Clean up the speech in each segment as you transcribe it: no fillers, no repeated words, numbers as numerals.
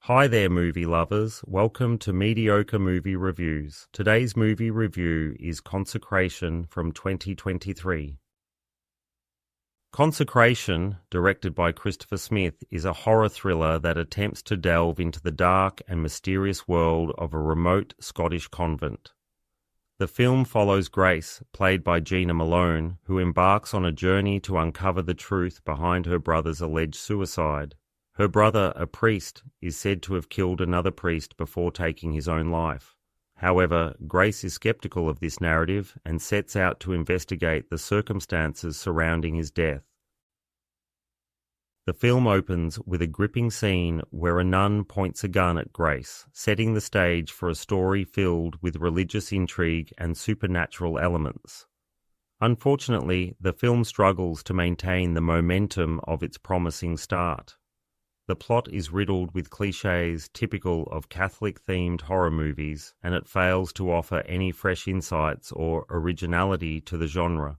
Hi there, movie lovers. Welcome to Mediocre Movie Reviews. Today's movie review is Consecration from 2023. Consecration, directed by Christopher Smith, is a horror thriller that attempts to delve into the dark and mysterious world of a remote Scottish convent. The film follows Grace, played by Jena Malone, who embarks on a journey to uncover the truth behind her brother's alleged suicide. Her brother, a priest, is said to have killed another priest before taking his own life. However, Grace is skeptical of this narrative and sets out to investigate the circumstances surrounding his death. The film opens with a gripping scene where a nun points a gun at Grace, setting the stage for a story filled with religious intrigue and supernatural elements. Unfortunately, the film struggles to maintain the momentum of its promising start. The plot is riddled with cliches typical of Catholic-themed horror movies, and it fails to offer any fresh insights or originality to the genre.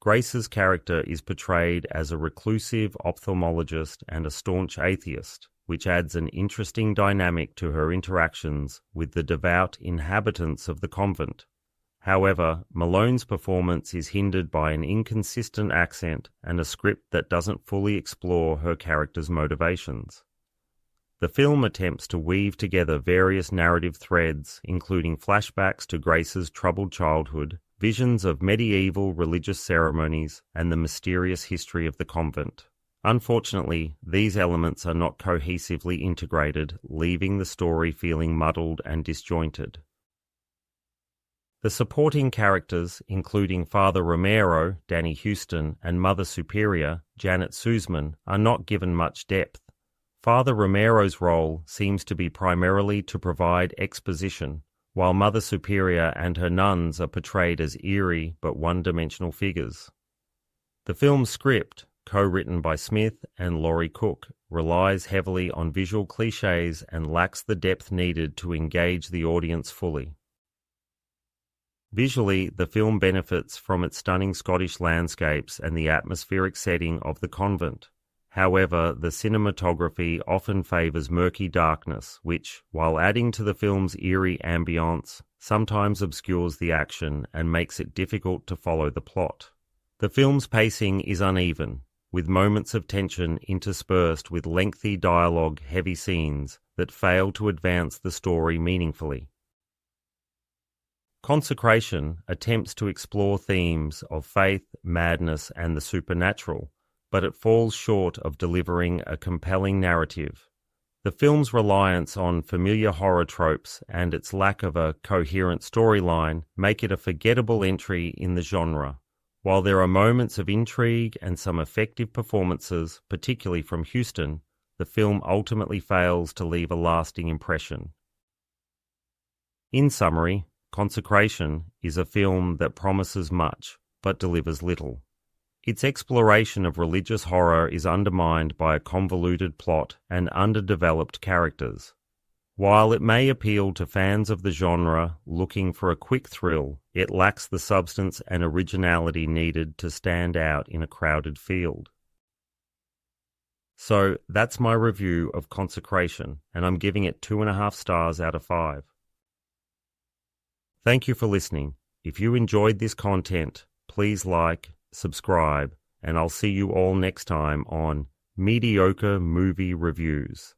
Grace's character is portrayed as a reclusive ophthalmologist and a staunch atheist, which adds an interesting dynamic to her interactions with the devout inhabitants of the convent. However, Malone's performance is hindered by an inconsistent accent and a script that doesn't fully explore her character's motivations. The film attempts to weave together various narrative threads, including flashbacks to Grace's troubled childhood, visions of medieval religious ceremonies, and the mysterious history of the convent. Unfortunately, these elements are not cohesively integrated, leaving the story feeling muddled and disjointed. The supporting characters, including Father Romero, Danny Huston, and Mother Superior, Janet Suzman, are not given much depth. Father Romero's role seems to be primarily to provide exposition, while Mother Superior and her nuns are portrayed as eerie but one-dimensional figures. The film's script, co-written by Smith and Laurie Cook, relies heavily on visual cliches and lacks the depth needed to engage the audience fully. Visually, the film benefits from its stunning Scottish landscapes and the atmospheric setting of the convent. However, the cinematography often favours murky darkness, which, while adding to the film's eerie ambience, sometimes obscures the action and makes it difficult to follow the plot. The film's pacing is uneven, with moments of tension interspersed with lengthy dialogue-heavy scenes that fail to advance the story meaningfully. Consecration attempts to explore themes of faith, madness, and the supernatural, but it falls short of delivering a compelling narrative. The film's reliance on familiar horror tropes and its lack of a coherent storyline make it a forgettable entry in the genre. While there are moments of intrigue and some effective performances, particularly from Huston, the film ultimately fails to leave a lasting impression. In summary, Consecration is a film that promises much, but delivers little. Its exploration of religious horror is undermined by a convoluted plot and underdeveloped characters. While it may appeal to fans of the genre looking for a quick thrill, it lacks the substance and originality needed to stand out in a crowded field. So that's my review of Consecration, and I'm giving it 2.5 stars out of 5. Thank you for listening. If you enjoyed this content, please like, subscribe, and I'll see you all next time on Mediocre Movie Reviews.